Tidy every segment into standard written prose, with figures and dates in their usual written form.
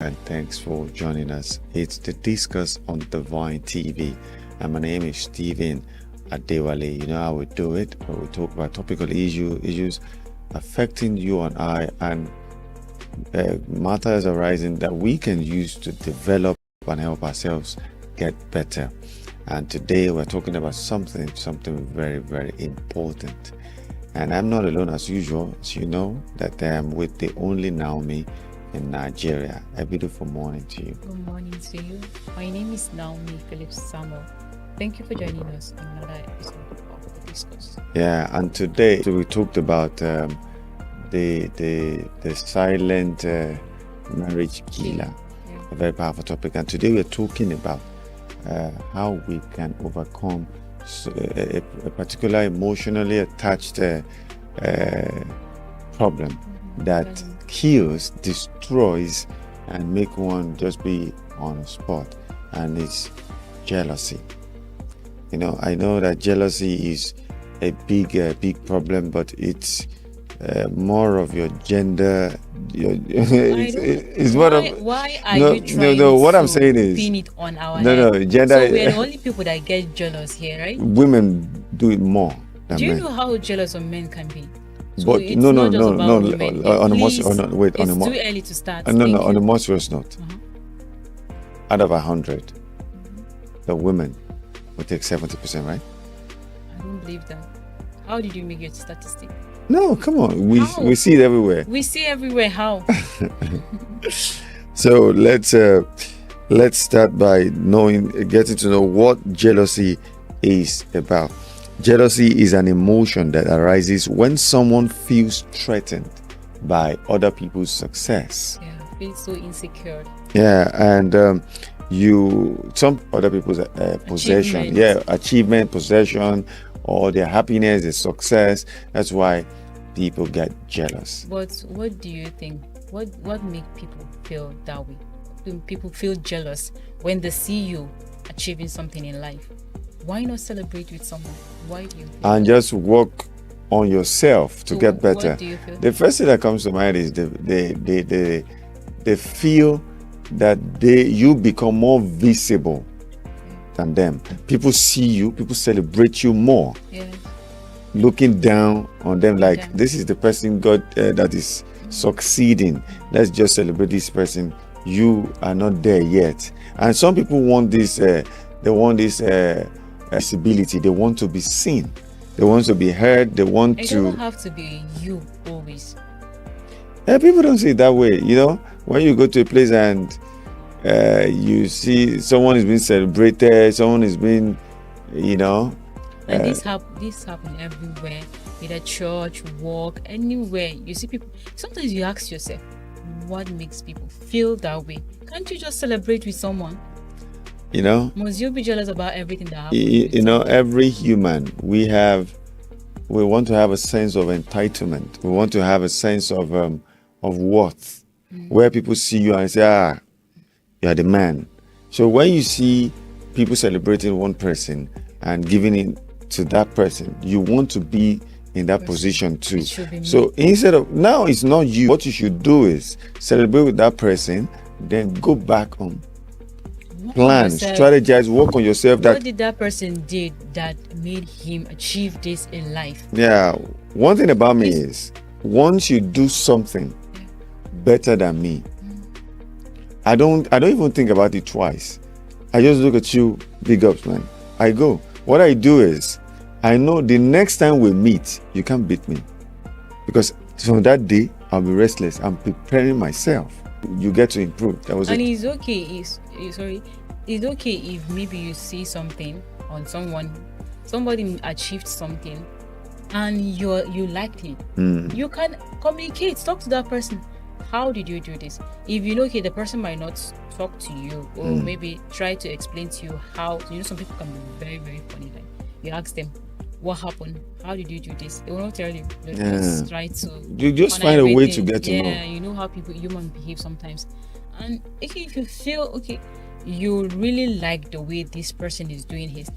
And thanks for joining us. It's the Discuss on Divine TV, and my name is Stephen Adewale. You know how we do it, where we talk about topical issues affecting you and I, and matters arising that we can use to develop and help ourselves get better. And today we're talking about something very, very important. And I'm not alone as usual. As you know, that I am with the only Naomi in Nigeria. A beautiful morning to you. Good morning to you. My name is Naomi Phillips Samuel. Thank you for joining us on another episode of the Discuss. Yeah, and today we talked about the silent marriage killer, a very powerful topic. And today we're talking about how we can overcome a particular emotionally attached problem that kills, destroys, and make one just be on the spot, and it's jealousy. You know, I know that jealousy is a big problem, but it's more of your gender. It's more of why are you trying what to I'm saying is pin it on our no head? gender. So we're the only people that get jealous here, right? Women do it more than Do you men. know how jealous a man can be? So But it's no, not just about women. on a more, Please, wait, on a it's more, too early to start. on a Thank more serious note, you. out of 100, the women will take 70%, right? I don't believe that. How did you make your statistic? No, come on, How? we see it everywhere. We see everywhere how. So let's start by getting to know what jealousy is about. Jealousy is an emotion that arises when someone feels threatened by other people's success. Yeah, I feel so insecure. Yeah, and some other people's possession, achievement, possession, or their happiness, their success. That's why people get jealous. But what do you think? What makes people feel that way? Do people feel jealous when they see you achieving something in life? Why not celebrate with someone? Why do you think? And just work on yourself to So get better. What do you feel? The first thing that comes to mind is they feel that you become more visible than them. People see you, people celebrate you more, Yeah. looking down on them like Yeah. this is the person that is succeeding. Let's just celebrate this person. You are not there yet. And some people want this. They want this visibility. They want to be seen. They want to be heard. They want It to. doesn't have to be you always. People don't see it that way. You know, when you go to a place and you see someone is being celebrated, someone is being, And this happen everywhere, either church, work, anywhere. You see people. Sometimes you ask yourself, what makes people feel that way? Can't you just celebrate with someone? Must you be jealous about everything that happens? Every human, we want to have a sense of entitlement. We want to have a sense of worth, where people see you and say, you are the man. So when you see people celebrating one person and giving it to that person, you want to be in that position too. It should be me. So instead of, now it's not you. What you should do is celebrate with that person, then go back on. Plan, strategize, work on yourself. What did that person did that made him achieve this in life? Yeah, one thing about me is once you do something better than me, I don't even think about it twice. I just look at you, big ups, man. I go. What I do is I know the next time we meet, you can't beat me, because from that day I'll be restless. I'm preparing myself. You get to improve. That was and it. it's okay. It's okay if maybe you see something on somebody achieved something, and you liked it. You can communicate, talk to that person. How did you do this? If you know, okay, the person might not talk to you, or maybe try to explain to you how. Some people can be very, very funny. Like you ask them, what happened? How did you do this? They will not tell you. They just try to. You just find a way to get to know. Yeah, you know how humans behave sometimes. And okay, if you feel okay, you really like the way this person is doing his,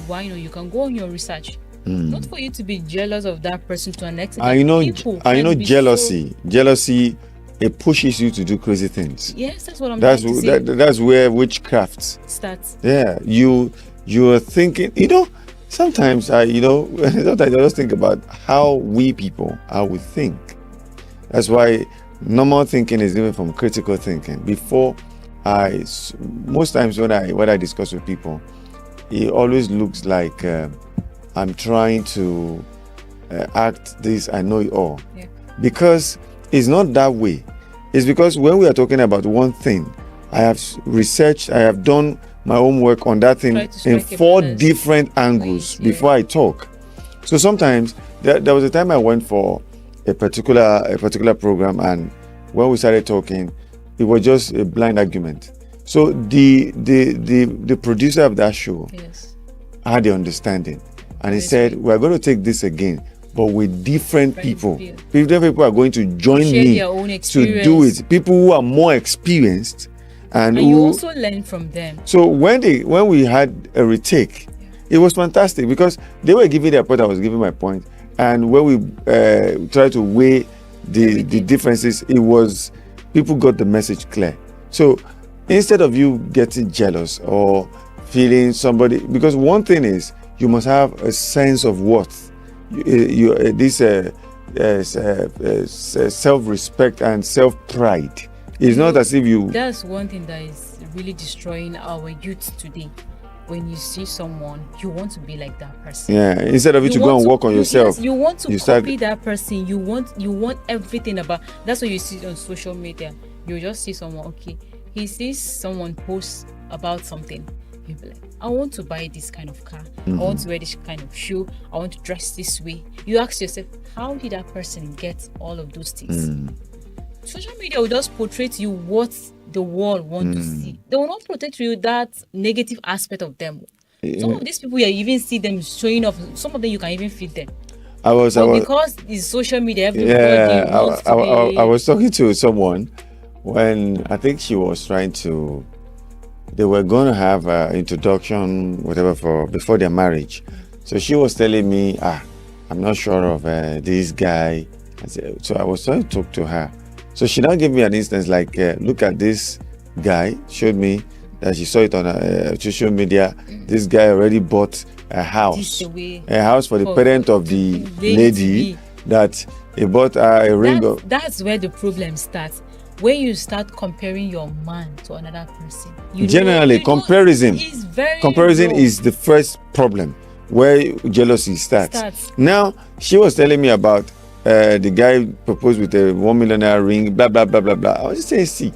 why not? You can go on your research. Not for you to be jealous of that person to an extent. I know jealousy it pushes you to do crazy things. Yes, that's what I'm trying to say. That's where witchcraft Starts. Yeah, you are thinking. Sometimes sometimes I just think about how we think. That's why normal thinking is different from critical thinking. Most times when I discuss with people, it always looks like I'm trying to act this I know it all. Yeah. Because it's not that way. It's because when we are talking about one thing, I have researched, I have done my homework on that thing in 4 different angles before I talk. So sometimes there was a time I went for a particular program, and when we started talking, it was just a blind argument. So the producer of that show had the understanding, and he said, "We are going to take this again, but with different people. Different people are going to join me to do it. People who are more experienced." And you also learn from them. So when we had a retake, it was fantastic because they were giving their point, I was giving my point, and when we tried to weigh the differences, it was people got the message clear. So instead of you getting jealous or feeling somebody, because one thing is you must have a sense of worth, self-respect and self-pride. It's not as if you... That's one thing that is really destroying our youth today. When you see someone, you want to be like that person. Yeah, instead of you to go and work on yourself. Yes, you want to copy that person. You want everything about... That's what you see on social media. You just see someone, okay, he sees someone post about something. You'll be like, I want to buy this kind of car. I want to wear this kind of shoe. I want to dress this way. You ask yourself, how did that person get all of those things? Social media will just portray to you what the world want to see. They will not portray to you that negative aspect of them. Some of these people, you even see them showing off. Some of them you can even feed them. Because it's social media, everybody wants to be... I was talking to someone when I think she was trying to... They were going to have an introduction, whatever, before their marriage. So she was telling me, I'm not sure of this guy. So I was trying to talk to her. So she now gave me an instance like, look at this guy, showed me that she saw it on social media. This guy already bought a house for the parent of the lady, that he bought a ring of... That's where the problem starts. When you start comparing your man to another person. Comparison low. is the first problem where jealousy starts. Now, she was telling me about the guy proposed with a $1 million ring, blah, blah, blah, blah, blah. I was just saying, see.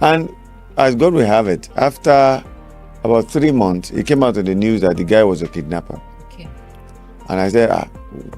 And as God will have it, after about 3 months, it came out in the news that the guy was a kidnapper. Okay. And I said,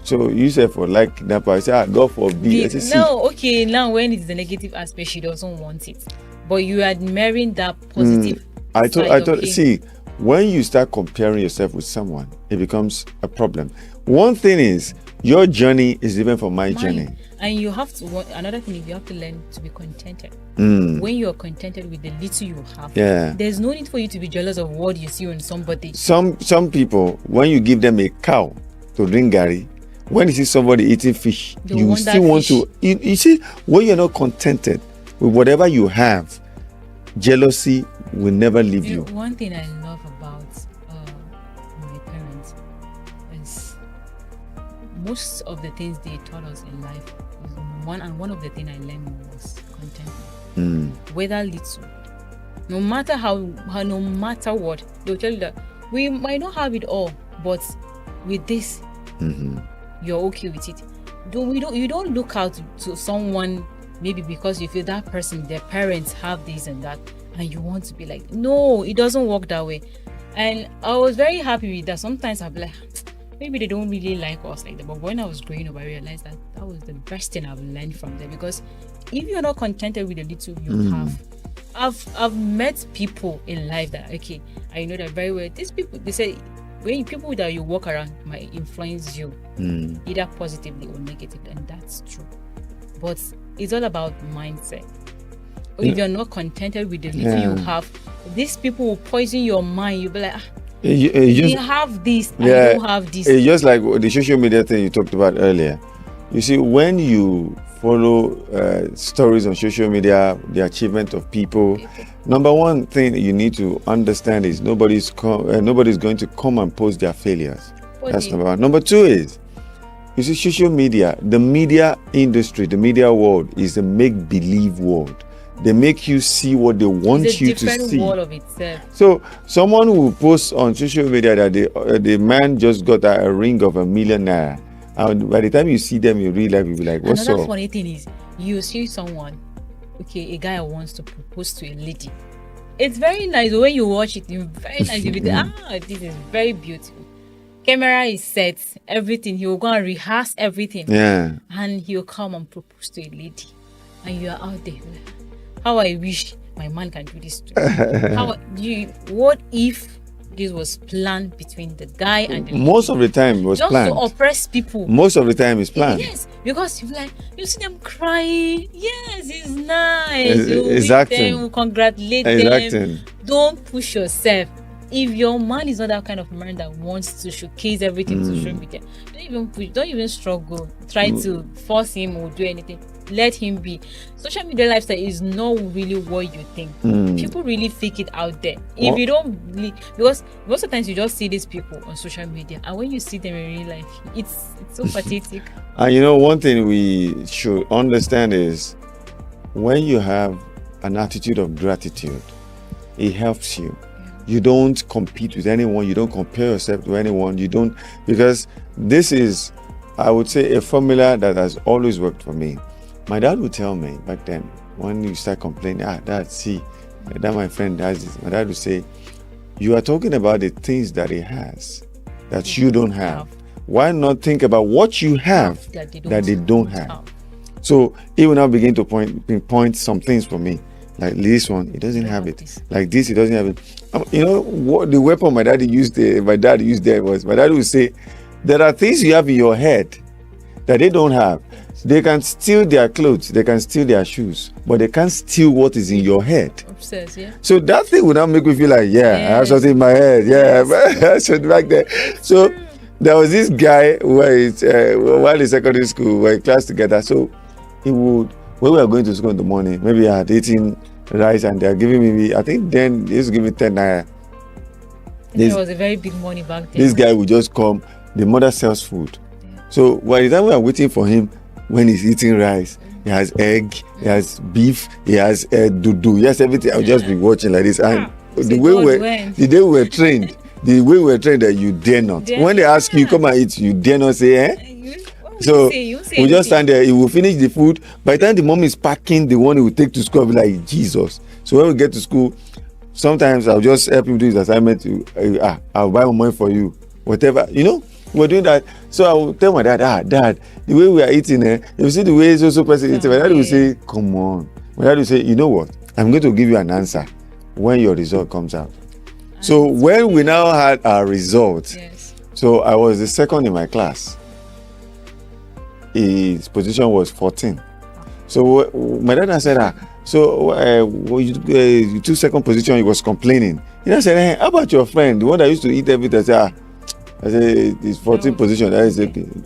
so you said for like kidnapper, I said, God forbid. I said, see. No, okay, now when it's the negative aspect, she doesn't want it. But you are marrying that positive. I thought, see, when you start comparing yourself with someone, it becomes a problem. One thing is, your journey is different from my journey. And you have to, another thing is you have to learn to be contented. When you are contented with the little you have, there's no need for you to be jealous of what you see on somebody. Some people, when you give them a cow to drink gari, when you see somebody eating fish, you still want to... You see, when you're not contented with whatever you have, jealousy will never leave you. One thing I love about my parents is most of the things they taught us in life is one of the things I learned was contentment. Whether little, no matter how no matter what, they'll tell you that we might not have it all, but with this, you're okay with it. You don't look out to someone maybe because you feel that person, their parents have this and that, and you want to be like, no, it doesn't work that way. And I was very happy with that. Sometimes I'd be like, maybe they don't really like us like that. But when I was growing up, I realized that was the best thing I've learned from them. Because if you're not contented with the little you have, I've met people in life that, okay, I know that very well. These people, they say, when people that you walk around might influence you either positively or negatively, and that's true. But it's all about mindset. If you're not contented with the little you have, these people will poison your mind. You'll be like, you have this, and you don't have this. It's just like the social media thing you talked about earlier. You see, when you follow stories on social media, the achievement of people. Number one thing you need to understand is nobody's going to come and post their failures. That's number one. Number two is, you see, social media, the media industry, the media world is a make-believe world. They make you see what they want you to see. It's a different world of itself. So someone who posts on social media that the man just got a ring of $1 million naira, and by the time you see them in real life, you'll be like, what's up? Another funny thing is, you see someone, okay, a guy wants to propose to a lady. It's very nice when you watch it. It's very nice. You'll be like, this is very beautiful. Camera is set, everything. He will go and rehearse everything. Yeah. And he'll come and propose to a lady. And you are out there. How I wish my man can do this too. What if this was planned between the guy and the lady? Most of the time it was just planned. To oppress people. Most of the time it's planned. Yes, because you see them crying. Yes, it's nice. You congratulate them. Don't push yourself. If your man is not that kind of man that wants to showcase everything to social media, don't even struggle. Try to force him or do anything. Let him be. Social media lifestyle is not really what you think. People really fake it out there. If you don't really, because most of the times you just see these people on social media, and when you see them in real life, it's so pathetic. And one thing we should understand is, when you have an attitude of gratitude, it helps you. You don't compete with anyone. You don't compare yourself to anyone. You don't, because this is, I would say, a formula that has always worked for me. My dad would tell me back then, when you start complaining, Dad, see, that my friend does this. My dad would say, you are talking about the things that he has that you don't have. Why not think about what you have that they don't have? So he will now begin to pinpoint some things for me. Like this one, he doesn't have it. Like this, he doesn't have it. What the weapon my dad used there was, my dad would say, there are things you have in your head that they don't have. They can steal their clothes, they can steal their shoes, but they can't steal what is in your head. Obsessed, yeah. So that thing would now make me feel like, I have something in my head. So back there. So there was this guy while in secondary school, we were in class together. So he would, when we were going to school in the morning, maybe I had eaten rice and they are giving me, I think then they used to give me 10 naira. It was a very big money back then. This guy would just come, the mother sells food. So by the time we are waiting for him, when he's eating rice, he has egg, he has beef, he has dudu, he has everything. I'll just be watching like this. And the day we were trained, that you dare not. When they ask you, come and eat, you dare not say, So we just stand there, he will finish the food. By the time the mom is packing the one he will take to school, I'll be like, Jesus. So when we get to school, sometimes I'll just help him do his assignment. I'll buy money for you, whatever, we're doing that. So I will tell my dad, Dad, the way we are eating, you see the way so person eating. My dad will say, come on. My dad will say, you know what? I'm going to give you an answer when your result comes out. So when we now had our results, so I was the second in my class. His position was 14. So my dad said, you took second position, he was complaining. He said, hey, how about your friend, the one that used to eat everything? I say it's 14th position. That is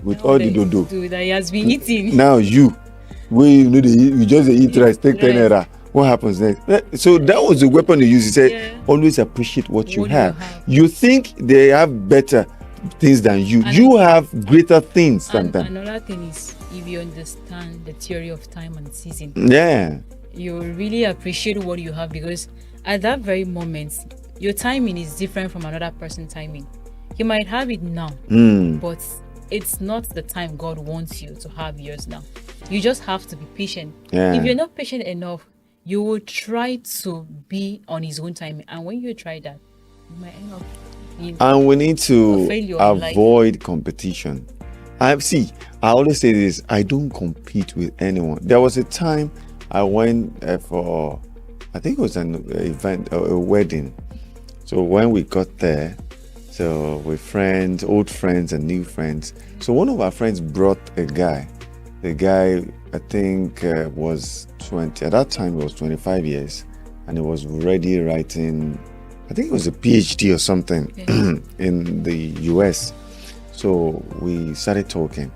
with all the dodo that he has been eating. Now you just eat rice, take 10 naira. What happens next? So that was the weapon he used. He said, always appreciate what you have. You think they have better things than you. You have greater things than them. Another thing is, if you understand the theory of time and season, you really appreciate what you have, because at that very moment, your timing is different from another person's timing. He might have it now, but it's not the time God wants you to have yours now. You just have to be patient. If you're not patient enough, you will try to be on his own time. And when you try that, you might end up and we need to avoid competition. I always say this, I don't compete with anyone. There was a time I went for, I think it was an event, a wedding. So when we got there, so with friends, old friends and new friends. So one of our friends brought a guy. The guy, I think, was 20. At that time, he was 25 years. And he was already writing, I think it was a PhD or something in the US. So we started talking.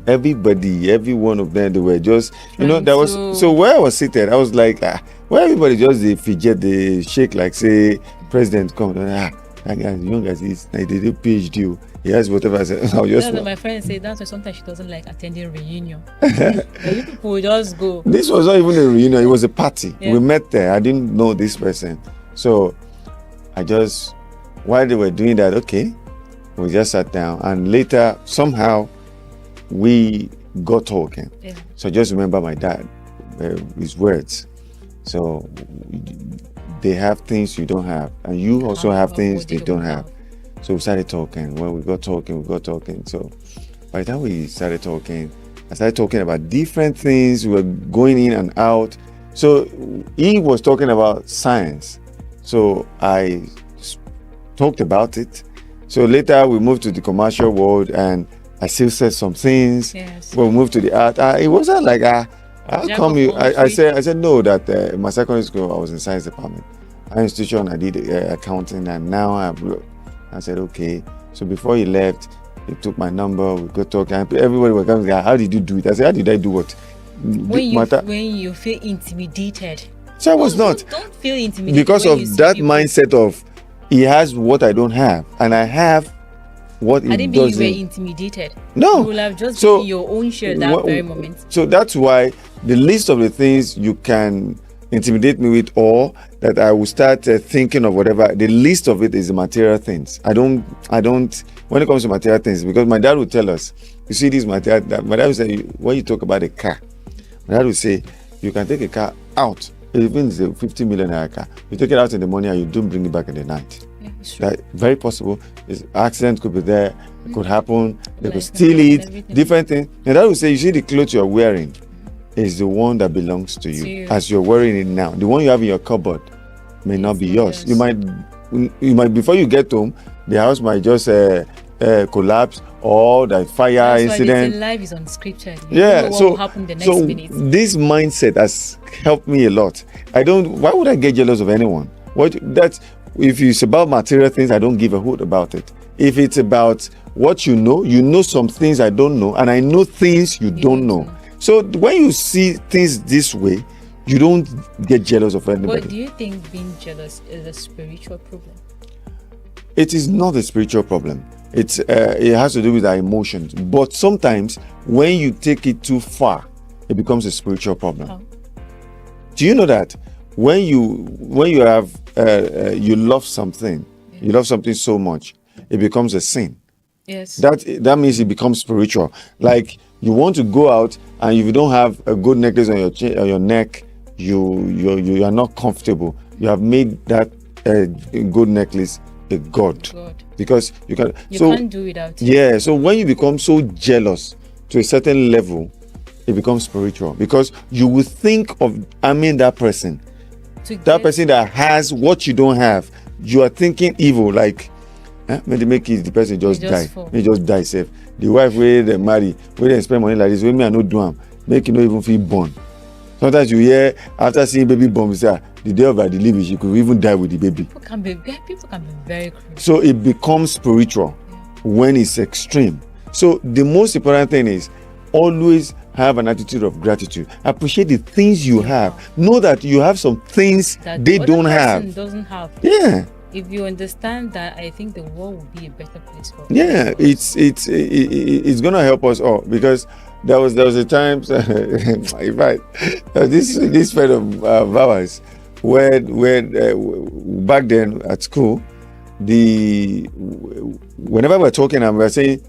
everybody, every one of them, they were just, Trying there was, to- so where I was seated, I was like, where everybody just they fidget, they shake like, say, president come, that guy as young as he is, like, they do PhD, he has whatever. I said, I'll just. That's what my friend said. That's why sometimes she doesn't like attending reunion. You people will just go. This was not even a reunion, it was a party. Yeah. We met there. I didn't know this person. So I just, while they were doing that, okay, we just sat down, and later somehow we got talking. Yeah. So I just remember my dad, his words. So they have things you don't have, and you also have things they don't have. So we started talking. When we got talking. So by the time we started talking, I started talking about different things. We were going in and out. So he was talking about science. So I talked about it. So later we moved to the commercial world, and I still said some things. Yes. When we moved to the art, it wasn't like how come you? I said no. That in my secondary school I was in science department. Our institution I did accounting, and now I said okay. So before he left, he took my number. We got talking. And everybody was coming. How did you do it? I said, how did I do what? When you feel intimidated. So I was not. Don't feel intimidated Because when you of see that people. mindset of he has what I don't have, and I have what he I didn't mean you doesn't. were intimidated. No. You will have just So, been your own share that very moment. So that's why the list of the things you can intimidate me with, or that I will start thinking of whatever, the list of it is the material things. I don't, when it comes to material things, because my dad would tell us, you see this material, my dad would say, when you talk about a car, my dad would say, you can take a car out, even if it's a 50 million naira car, you take it out in the morning and you don't bring it back in the night. Yeah, it's true. That very possible. Accident could be there, it could happen, they Like could steal it, everything. different things. And that would say, you see the clothes you're wearing is the one that belongs to you, To you. as you're wearing it now. The one you have in your cupboard may not be yours. You might before you get home, the house might just collapse, or the fire That's why incident. they say life is unscripted. You Yeah, don't know what so will happen the next so minute. this mindset has helped me a lot. Why would I get jealous of anyone? If it's about material things, I don't give a hoot about it. If it's about what you know some things I don't know, and I know things you don't know. So when you see things this way, you don't get jealous of anybody. But do you think being jealous is a spiritual problem? It is not a spiritual problem. It has to do with our emotions. But sometimes when you take it too far, it becomes a spiritual problem. How? Do you know that when you have you love something, you love something so much, it becomes a sin. Yes. That means it becomes spiritual. Like you want to go out, and if you don't have a good necklace on your neck, you are not comfortable. You have made that good necklace a god. Because you can't do without it. Yeah, so when you become so jealous to a certain level, it becomes spiritual, because you will think of harming that person. That person that has what you don't have, you are thinking evil, like maybe make it the person just die. May just die safe. The wife where they marry, where they spend money like this, when me I no do am, make you not even feel born. Sometimes you hear after seeing baby born, say the day of her delivery, she could even die with the baby. People can be very cruel. So it becomes spiritual when it's extreme. So the most important thing is always have an attitude of gratitude. Appreciate the things you have. Know that you have some things that they the don't other have. person doesn't have. Yeah. If you understand that, I think the world will be a better place for us. Yeah, it's gonna help us all, because there was a time in fact this friend of ours, when back then at school, whenever we're talking and we're saying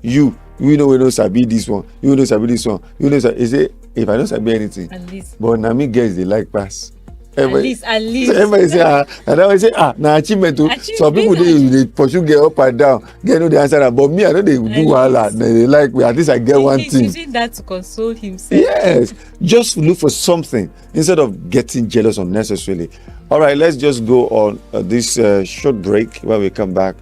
we know sabi this one, you know sabi this one, you know he say, if I don't sabi anything, At least. but na me guess they like pass. At least. So everybody say and I say na achievement o. Some people they pursue get up and down, get no the answer, but me I know they do wahala. They like me. At least I get one He's thing. using that to console himself. Yes, just look for something instead of getting jealous unnecessarily. All right, let's just go on this short break. When we come back,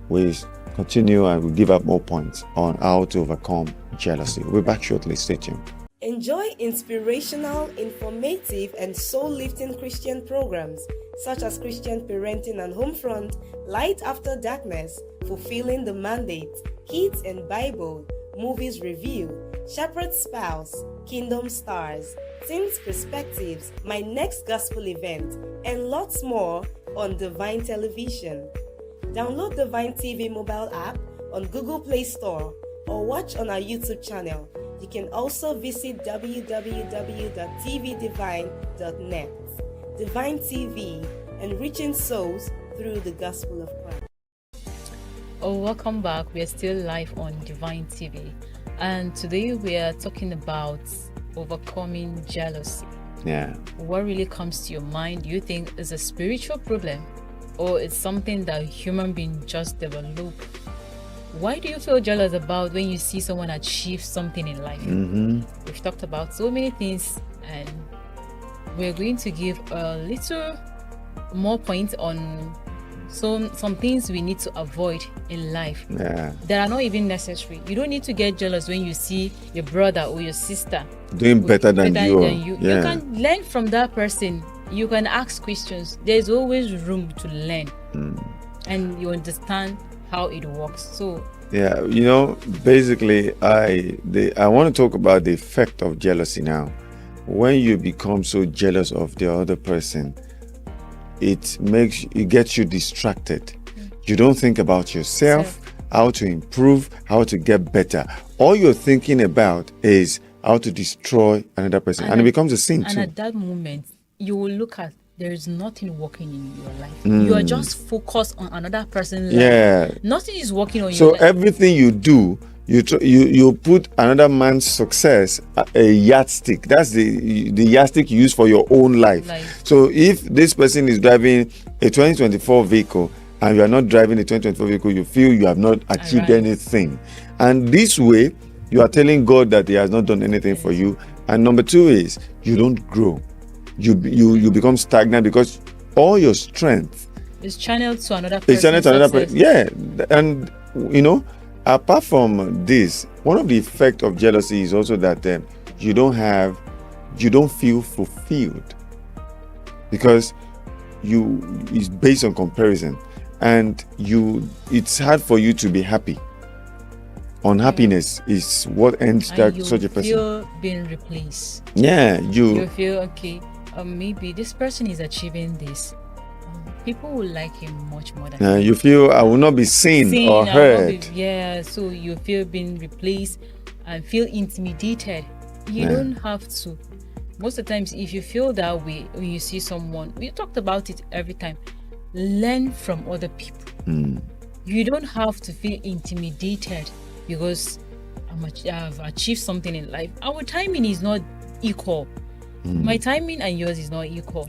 we continue and we give up more points on how to overcome jealousy. We'll be back shortly. Stay tuned. Enjoy inspirational, informative, and soul-lifting Christian programs such as Christian Parenting and Homefront, Light After Darkness, Fulfilling the Mandate, Kids and Bible, Movies Review, Shepherd's Spouse, Kingdom Stars, Teens Perspectives, my next gospel event, and lots more on Divine Television. Download Divine TV mobile app on Google Play Store or watch on our YouTube channel. You can also visit www.tvdivine.net. Divine TV, enriching souls through the gospel of Christ. Oh, welcome back. We are still live on Divine TV, and today we are talking about overcoming jealousy. Yeah. What really comes to your mind? Do you think is a spiritual problem, or it's something that human being just develop? Why do you feel jealous about when you see someone achieve something in life? We've talked about so many things, and we're going to give a little more points on some things we need to avoid in life that are not even necessary. You don't need to get jealous when you see your brother or your sister doing better than you. You can learn from that person. You can ask questions. There's always room to learn, and you understand how it works. So yeah, you know, basically I want to talk about the effect of jealousy now. When you become so jealous of the other person, it gets you distracted. You don't think about yourself, how to improve, how to get better. All you're thinking about is how to destroy another person, and it becomes a sin too. And at that moment, you will look at there is nothing working in your life. You are just focused on another person's life. Nothing is working on your life. So everything you do, you put another man's success a yardstick. That's the yardstick you use for your own life. So if this person is driving a 2024 vehicle and you are not driving a 2024 vehicle, you feel you have not achieved anything. And this way, you are telling God that He has not done anything for you. And number two is you don't grow. You become stagnant because all your strength is channeled to another person. It's channeled to another person. Yeah, and you know. Apart from this, one of the effects of jealousy is also that you don't feel fulfilled because it's based on comparison, and it's hard for you to be happy. Unhappiness is what ends such a person. You feel being replaced. Yeah, you feel okay. Maybe this person is achieving this. People will like him much more than you feel I will not be seen or heard. So you feel being replaced and feel intimidated. You don't have to. Most of the times, if you feel that way when you see someone, we talked about it every time. Learn from other people. You don't have to feel intimidated because I've achieved something in life. Our timing is not equal. My timing and yours is not equal.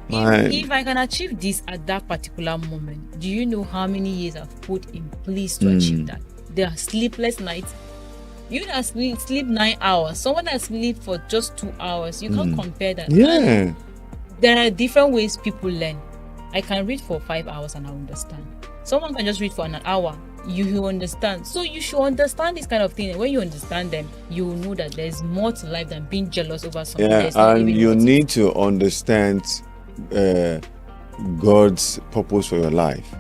If I can achieve this at that particular moment, do you know how many years I've put in place to achieve that? There are sleepless nights. You that sleep 9 hours, someone that sleep for just 2 hours, you can't compare that. And there are different ways people learn. I can read for 5 hours and I understand. Someone can just read for an hour. You understand. So you should understand this kind of thing. And when you understand them, you will know that there's more to life than being jealous over something. And you need to understand God's purpose for your life.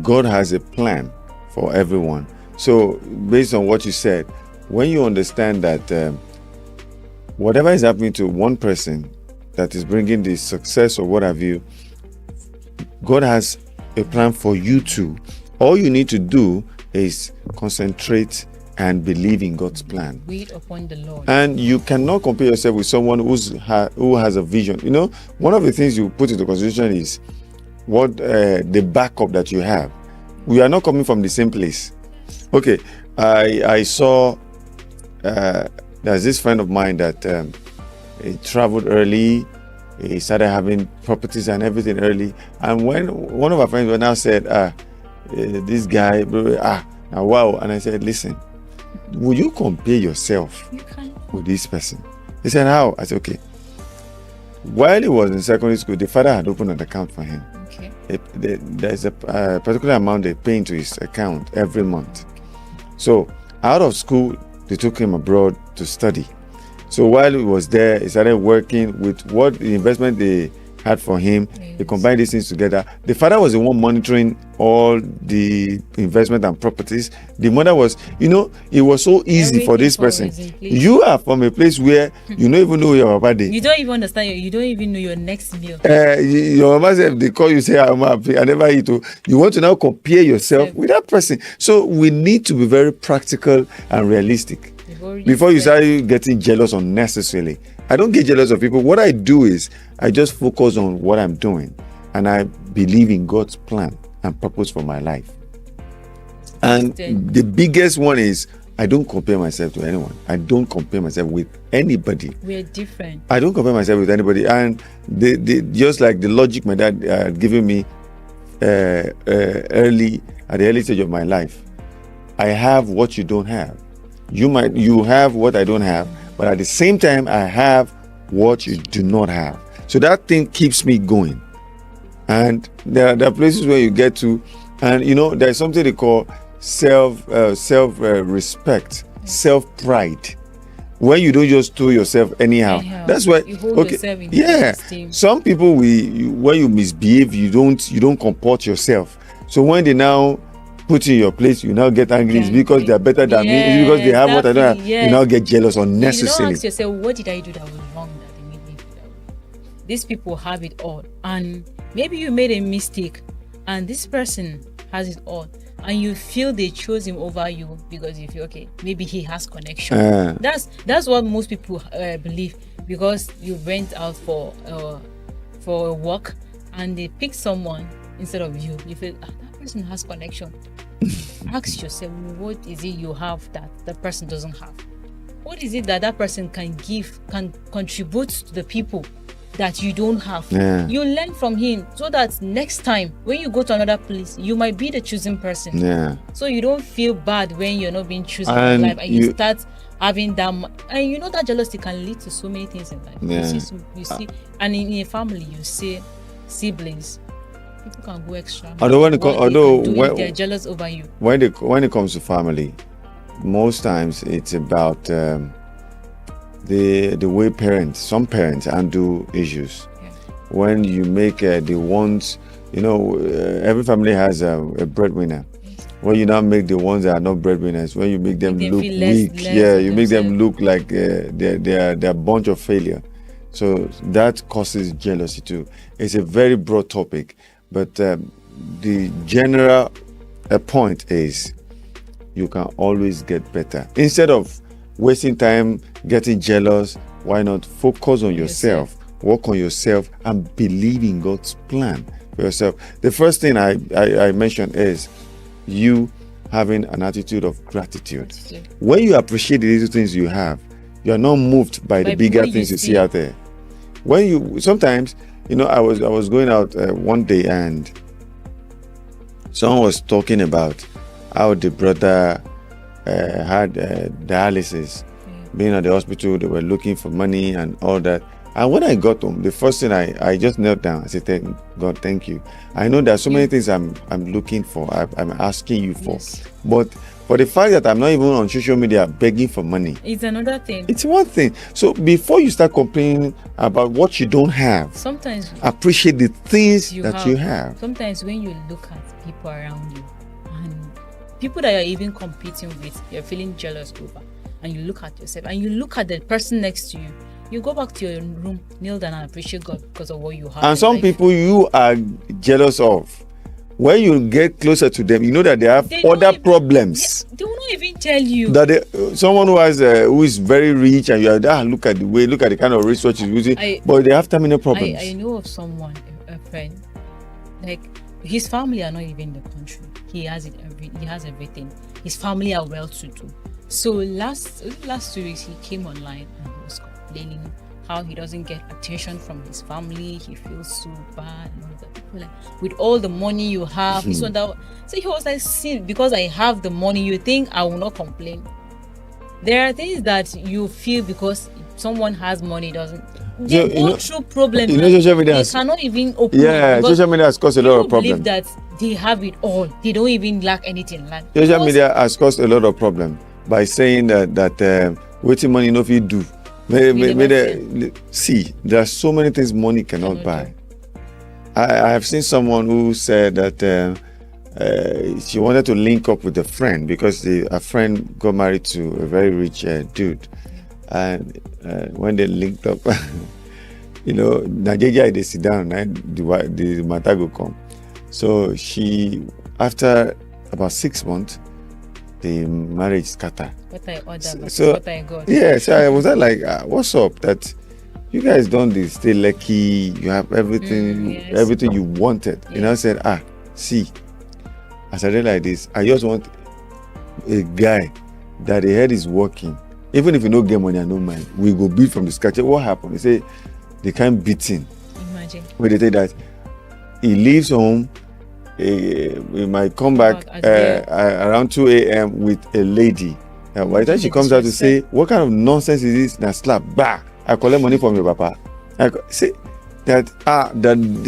God has a plan for everyone. So based on what you said, when you understand that whatever is happening to one person that is bringing the success or what have you, God has a plan for you too. All you need to do is concentrate and believe in God's plan. Wait upon the Lord. And you cannot compare yourself with someone who has a vision. You know, one of the things you put into consideration is what the backup that you have. We are not coming from the same place. Okay, I saw there's this friend of mine that he traveled early. He started having properties and everything early. And when one of our friends now said, this guy, wow. And I said, listen, will you compare yourself with this person? He said, how? I said, okay. While he was in secondary school, the father had opened an account for him. Okay. There's a particular amount they pay into his account every month. So out of school, they took him abroad to study. So while he was there, he started working with what the investment they had for him. Yes. They combined these things together. The father was the one monitoring all the investment and properties. The mother was, it was so easy for this person. You are from a place where you don't even know your papa day. You don't even understand. You don't even know your next meal. Your mama said, they call you, say, I never eat. You want to now compare yourself with that person. So we need to be very practical and realistic before you start getting jealous unnecessarily. I don't get jealous of people. What I do is I just focus on what I'm doing, and I believe in God's plan and purpose for my life. And the biggest one is I don't compare myself to anyone. I don't compare myself with anybody. We're different. I don't compare myself with anybody. And just like the logic my dad had given me at the early stage of my life, I have what you don't have. You have what I don't have, but at the same time, I have what you do not have. So that thing keeps me going. And there are places where you get to, and there's something they call self-respect, self-pride. When you don't just do yourself anyhow. That's why you hold yourself in esteem. Some people when you misbehave, you don't comport yourself. So when they now put in your place, you now get angry. It's because they're better than me. It's because they have what I don't have. You now get jealous unnecessarily. You don't ask yourself, what did I do that was wrong that they made me do that? These people have it all, and maybe you made a mistake, and this person has it all, and you feel they chose him over you because you feel, okay, maybe he has connection. That's what most people believe, because you went out for a walk and they pick someone instead of you. You feel that person has connection. Ask yourself, what is it you have that the person doesn't have? What is it that person can give, can contribute to the people that you don't have? You learn from him, so that next time when you go to another place, you might be the chosen person. So you don't feel bad when you're not being chosen in life, and you start having that. And that jealousy can lead to so many things in life. You see, and in a family, you see siblings. People can go extra. When they're jealous over you. When it comes to family, most times it's about the way some parents handle issues. When you make the ones, every family has a breadwinner. When you now make the ones that are not breadwinners, when you make them look weak, you make them look like they're a bunch of failure. So that causes jealousy too. It's a very broad topic. But the general point is you can always get better. Instead of wasting time getting jealous, why not focus on yourself, work on yourself, and believe in God's plan for yourself? The first thing I mentioned is you having an attitude of gratitude. When you appreciate the little things you have, you are not moved by the bigger things you see out there. Sometimes, I was going out one day and someone was talking about how the brother had dialysis, being at the hospital. They were looking for money and all that. And when I got home, the first thing I just knelt down. I said, "Thank God, thank you. I know there are so many things I'm looking for. I'm asking you for, but for the fact that I'm not even on social media begging for money, it's another thing. It's one thing. So before you start complaining about what you don't have, sometimes appreciate the things that you have. Sometimes when you look at people around you and people that you're even competing with, you're feeling jealous over, and you look at yourself and you look at the person next to you, you go back to your room, kneel down and appreciate God because of what you have. And some people you are jealous of, when you get closer to them, you know that they have other problems. They will not even tell you. That someone who is very rich, and you are look at the kind of research he's using, but they have terminal problems. I know of someone, a friend, like his family are not even in the country. He has everything. His family are well to do. So last 2 weeks he came online and he was complaining how he doesn't get attention from his family. He feels so bad and all that. People like, with all the money you have, this one that. So he was like, see, because I have the money, you think I will not complain? There are things that you feel because someone has money doesn't. They go through problems. Social media they cannot even open. Social media has caused a lot of problems. Believe that they have it all. They don't even lack anything. Like social media has caused a lot of problems by saying that waiting money no fit do. See, there are so many things money cannot buy. I have seen someone who said that she wanted to link up with a friend because a friend got married to a very rich dude, and when they linked up, Nigeria they sit down and the matter go come. So after about 6 months, the marriage scatter. What I ordered, so what I got. Yeah, so I was like, what's up? That you guys don't stay lucky. You have everything, yes. everything you wanted. Yeah. I said, see, as I read like this, I just want a guy that the head is working. Even if you don't get money, I don't mind. We go beat from the scratch. What happened? They say they can't beat him. Imagine. When they say that he leaves home, he might come back around 2 a.m. with a lady. By the time she comes out to say, what kind of nonsense is this? Now slap, bah! I collect money from your papa. I say that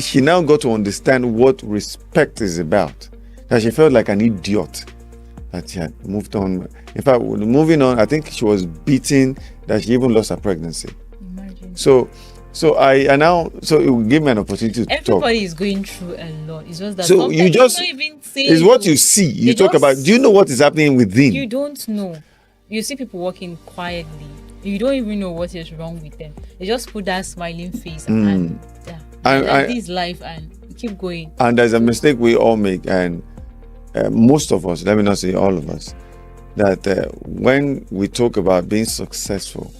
she now got to understand what respect is about. That she felt like an idiot. That she had moved on. In fact, moving on, I think she was beaten that she even lost her pregnancy. Imagine. So it will give me an opportunity to talk. Everybody is going through a lot. It's just that so you just don't even say it's what you see. You talk about. Do you know what is happening within? You don't know. You see people walking quietly. You don't even know what is wrong with them. They just put that smiling face and this life and keep going. And there's a mistake we all make, and most of us, let me not say all of us, that when we talk about being successful,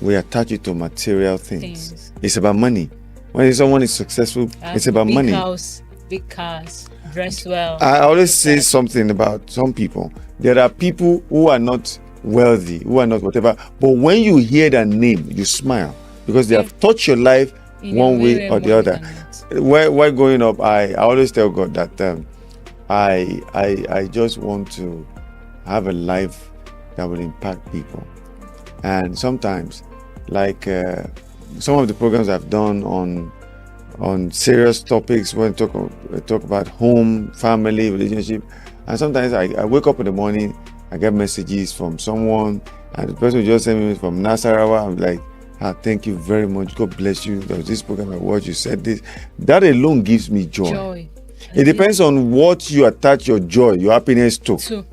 we attach it to material things. It's about money. When someone is successful, it's about money. House, big cars, dress well. I always say something about some people. There are people who are not wealthy, who are not whatever, but when you hear their name, you smile because they have touched your life in one way or the other. While growing up, I always tell God that I just want to have a life that will impact people. And sometimes, like some of the programs I've done on serious topics, when talk about home, family, relationship, and sometimes I wake up in the morning, I get messages from someone, and the person just sent me from Nasarawa. I'm like, thank you very much. God bless you. There was this program I watched. You said this. That alone gives me joy. It depends on what you attach your joy, your happiness to. So,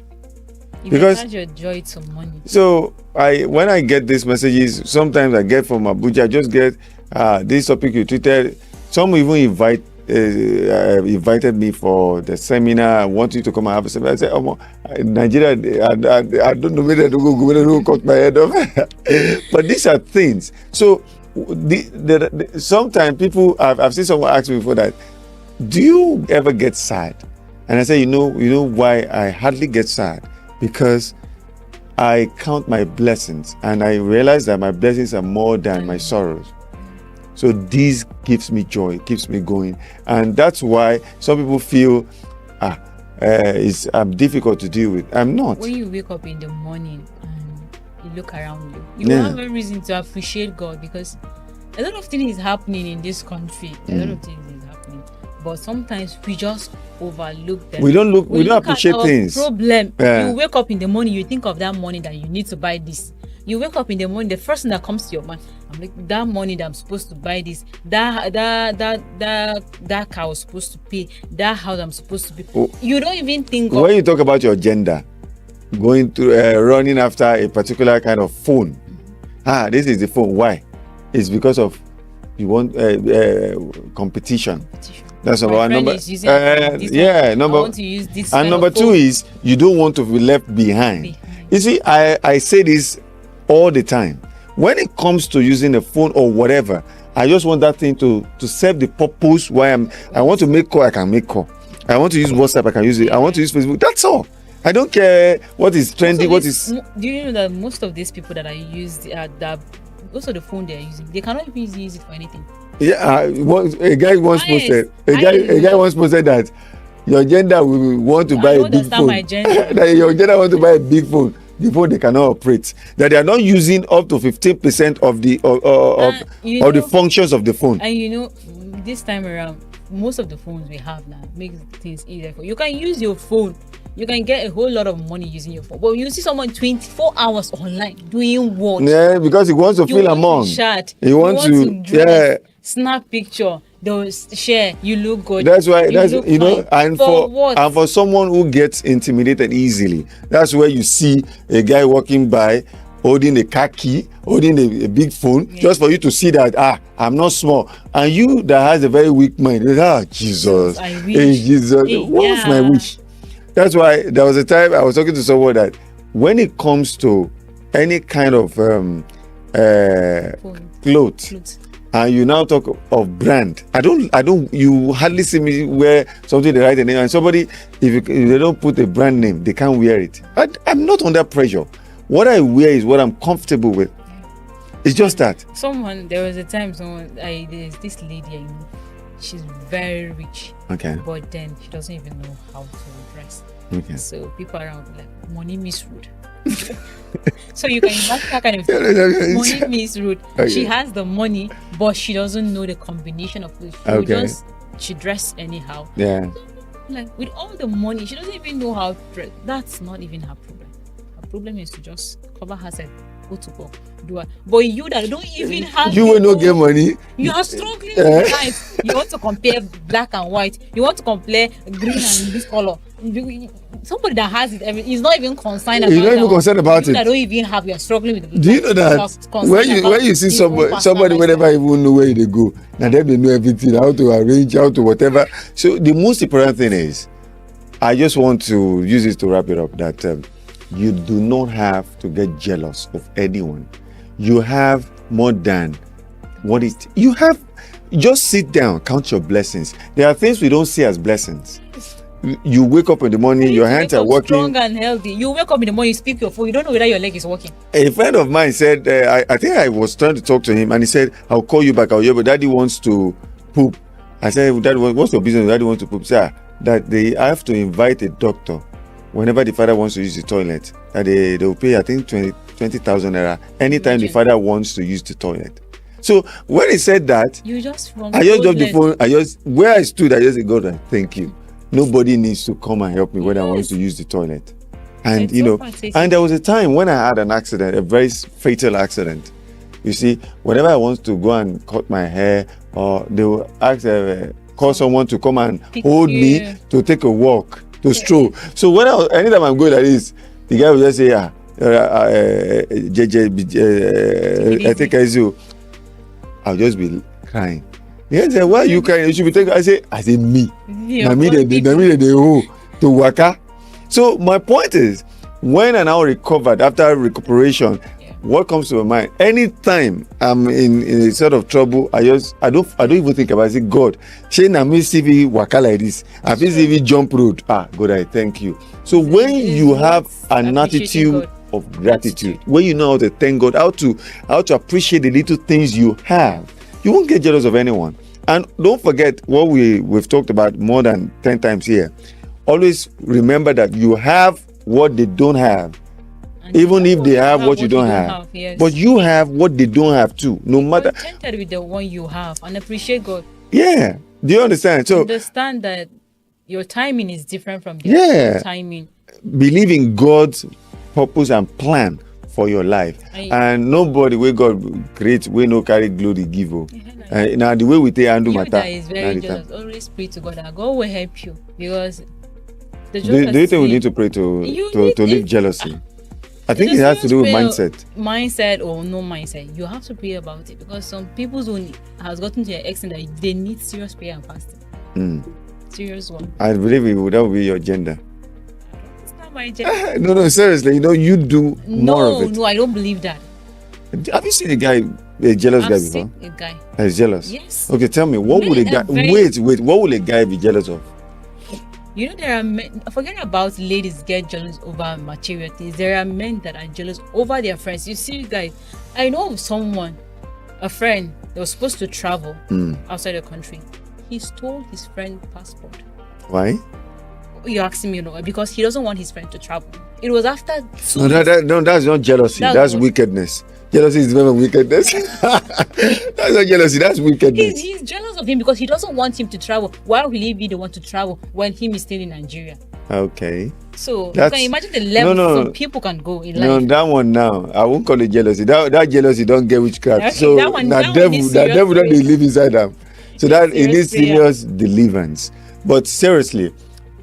because attach your joy to money. So when I get these messages, sometimes I get from Abuja. I just get this topic you tweeted. Some even invited me for the seminar. I want you to come and have a seminar. I said, Nigeria, I don't know whether to go cut my head off. But these are things. So sometimes people, I've seen someone ask me before that, do you ever get sad? And I say, you know why I hardly get sad? Because I count my blessings and I realize that my blessings are more than my sorrows. So this gives me joy, keeps me going. And that's why some people feel I'm difficult to deal with. I'm not. When you wake up in the morning and you look around you, you have a reason to appreciate God, because a lot of things is happening in this country. A lot of things is happening. But sometimes we just overlook them. We don't appreciate things. Problem. You wake up in the morning, you think of that money that you need to buy this. You wake up in the morning, the first thing that comes to your mind, I'm like, that money that I'm supposed to buy this, that car I was supposed to pay, that house I'm supposed to pay. You don't even think when you talk about your gender, going to running after a particular kind of phone. This is the phone. Why? It's because of you want competition. That's number one. Number number. I want to use this. And number two is you don't want to be left behind. You see, I say this all the time. When it comes to using a phone or whatever, I just want that thing to serve the purpose. I want to make call, I can make call. I want to use WhatsApp, I can use it. I want to use Facebook. That's all. I don't care what is trendy, Do you know that most of these people that are used most of the phone they are using, they cannot even use it for anything. Yeah, a guy once posted. A guy once posted that your gender will want to buy a big phone. My gender. That your gender want to buy a big phone. The phone they cannot operate. That they are not using up to 15% of the functions of the phone. And this time around, most of the phones we have now makes things easier for you. You can use your phone. You can get a whole lot of money using your phone. But you see someone 24 hours online doing what? Yeah, because he wants to feel among. He wants to dress, snap picture, they'll share. You look good. That's why. You That's look know, fine. and For what? and for someone who gets intimidated easily, that's where you see a guy walking by holding a car key, holding a big phone, just for you to see that I'm not small, and you that has a very weak mind, Jesus, I hey wish. Jesus, Hey, what's my yeah. wish? That's why there was a time I was talking to someone that when it comes to any kind of clothes, and you now talk of brand, I don't you hardly see me wear something they write a name, and somebody if they don't put a brand name, they can't wear it. I'm not under pressure. What I wear is what I'm comfortable with. It's just that. There was a time there's this lady I know. She's very rich. Okay. But then she doesn't even know how to dress. Okay. So people around will be like, money means rude. So you can imagine that kind of thing. Money means rude. Okay. She has the money, but she doesn't know the combination of it. She dress anyhow. Yeah. Like with all the money, she doesn't even know how to dress. That's not even her problem. Her problem is to just cover herself, go to work, do it. But you that don't even have, you will not get money. You are struggling with life. You want to compare black and white. You want to compare green and this color. Somebody that has it, is not even concerned about it. You're not even concerned about it. That don't even have. You're struggling with it. Do you know that when you see somebody whenever even know where they go, now they know everything, how to arrange, how to whatever. So the most important thing is, I just want to use this to wrap it up, that you do not have to get jealous of anyone. You have more than what it you have. Just sit down, count your blessings. There are things we don't see as blessings. You wake up in the morning, your hands are working. Strong and healthy. You wake up in the morning, you speak your phone, you don't know whether your leg is working. A friend of mine said, I think I was trying to talk to him, and he said, I'll call you back, but Daddy wants to poop. I said, Daddy, what's your business? Daddy wants to poop. Sir, that they have to invite a doctor whenever the father wants to use the toilet. That they will pay, I think, 20,000 naira anytime the father wants to use the toilet. So when he said that, I just dropped the phone. Where I stood, I just said, God, thank you. Nobody needs to come and help me when I want to use the toilet. And and there was a time when I had an accident, a very fatal accident. You see, whenever I want to go and cut my hair, or they will ask, call someone to come and hold me to take a walk, to stroll. So anytime I'm going like this, the guy will just say, I think I'll just be crying. He said, why are you crying? You should be taking. I say me. I mean the to waka. So my point is, when I now recovered, after recuperation, what comes to my mind? Anytime I'm in a sort of trouble, I don't even think about it. I say, God, shey na me see me waka like this. I feel see me jump road. God, I thank you. So when you have an attitude of gratitude, when you know how to thank God, how to appreciate the little things you have, you won't get jealous of anyone. And don't forget what we've talked about more than 10 times here. Always remember that you have what they don't have. And even if they have what you don't have. Yes. But you have what they don't have too. No matter. Contented with the one you have and appreciate God. Yeah. Do you understand? So understand that your timing is different from their timing. Believe in God's purpose and plan for your life. And nobody where God creates, we no carry glory give. Now the way we take handle matter. That is very jealous. Always pray to God that God will help you, because do you think we need to pray to live jealousy? I think it has to do with mindset. Mindset or no mindset. You have to pray about it, because some people has gotten to an extent that they need serious prayer and fasting. Serious one. I believe that would be your gender. It's not my gender. No, seriously. You do more of it. No, I don't believe that. Have you seen a jealous guy before? Seen a guy. That is jealous? Yes. Okay, tell me, what would a guy... Wait, what would a guy be jealous of? There are men... Forget about ladies get jealous over material things. There are men that are jealous over their friends. You see, guys, I know of someone, a friend, that was supposed to travel outside the country. He stole his friend's passport. Why? You're asking me, because he doesn't want his friend to travel. It was after... No, that's not jealousy. That's wickedness. Jealousy is never wickedness. That's not jealousy, that's wickedness. He's jealous of him because he doesn't want him to travel. Why will he be the one to travel when him is still in Nigeria? Okay. So you That's- can imagine the level no. some people can go in No, life. that one now, I won't call it jealousy. That jealousy don't get witchcraft. Okay, So that one needs that serious devil don't prayer. dey live inside them. So Needs that it serious needs prayer. serious deliverance. But seriously,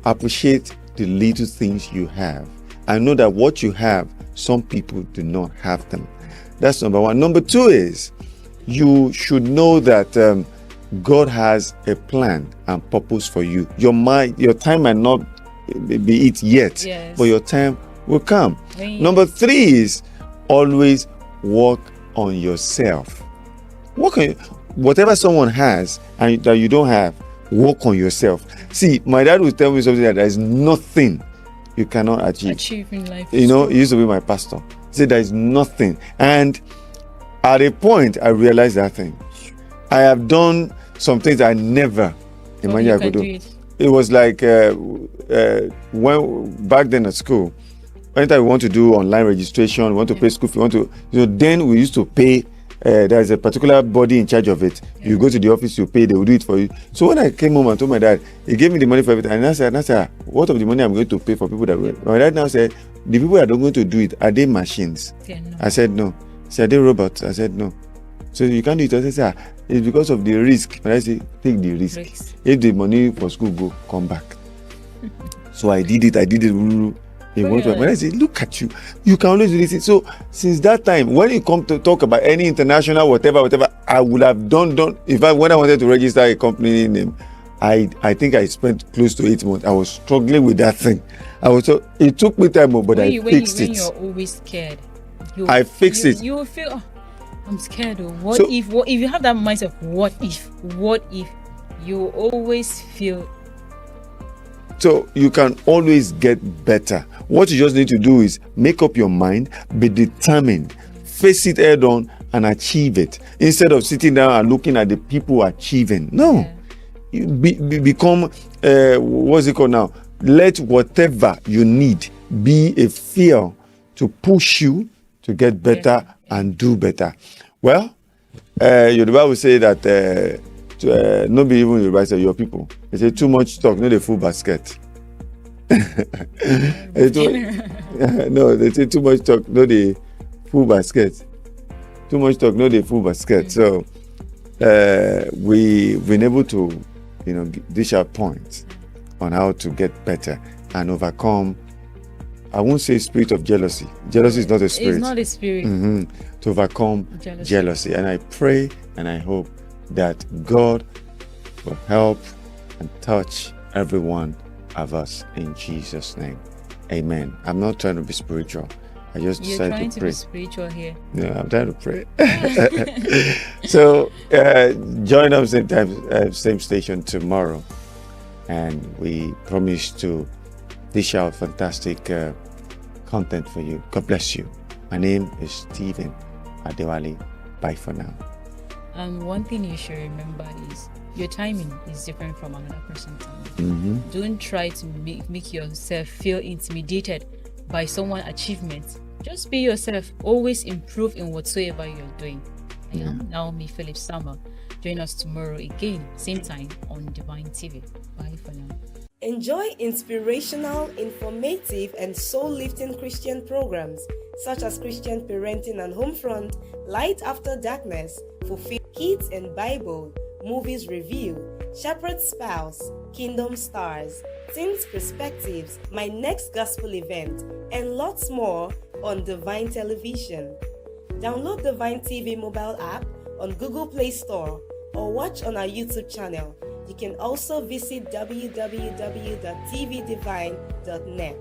appreciate the little things you have. I know that what you have, some people do not have them. That's number one. Number two is you should know that God has a plan and purpose for you. Your time might not be it yet, Yes. but your time will come. Yes. Number three is always work on yourself. Work on whatever someone has and that you don't have. Work on yourself. See, my dad would tell me something that there is nothing you cannot achieve. In life. You know, he used to be my pastor. He said there is nothing. And at a point, I realized that thing. I have done some things I never imagined I could do. It was like when back then at school, anytime we want to do online registration, we want to pay school fee, then we used to pay. There's a particular body in charge of it. Yeah. You go to the office, you pay, they will do it for you. So when I came home and told my dad, he gave me the money for everything. And I said, what of the money I'm going to pay for people that will? My dad now said, the people that are going to do it, are they machines? Yeah, no. I said, no. He said, are they robots? I said, no. So you can't do it. I said, it's because of the risk. And I say, take the risk. If the money for school go, come back. So I did it. When I say, look at you, you can always do this. So since that time, when you come to talk about any international whatever, I would have done. When I wanted to register a company name, I think I spent close to 8 months. I was struggling with that thing. It took me time, but I fixed it. When you're always scared, I fixed it. You will feel, I'm scared. What if you have that mindset of what if, you always feel. So you can always get better. What you just need to do is make up your mind, be determined, face it head on and achieve it. Instead of sitting down and looking at the people achieving. No. Yeah. You become, what's it called now? Let whatever you need be a fuel to push you to get better and do better. Well, Yoruba will say that no be even Yoruba, say your people. They say too much talk, no the full basket. No, they say too much talk, no the full basket. Too much talk, no the full basket. So we've been able to, dish out points on how to get better and overcome. I won't say spirit of jealousy. Jealousy is not a spirit. It's not a spirit. To overcome jealousy. And I pray and I hope that God will help and touch every one of us in Jesus' name. Amen. I'm not trying to be spiritual. I just decided to pray. Be spiritual here. Yeah, I'm trying to pray. So join us same time, same station tomorrow, and we promise to dish out fantastic content for you. God bless you. My name is Stephen Adewale. Bye for now. One thing you should remember is your timing is different from another person's timing. Don't try to make yourself feel intimidated by someone's achievements. Just be yourself. Always improve in whatsoever you're doing. I am Naomi Phillips Summer. Join us tomorrow again, same time on Divine TV. Bye for now. Enjoy inspirational, informative, and soul-lifting Christian programs such as Christian Parenting and Homefront, Light After Darkness, Fulfill Kids and Bible, Movies Review, Shepherd's Spouse, Kingdom Stars, Teens Perspectives, My Next Gospel Event, and lots more on Divine Television. Download Divine TV mobile app on Google Play Store or watch on our YouTube channel. You can also visit www.tvdivine.net.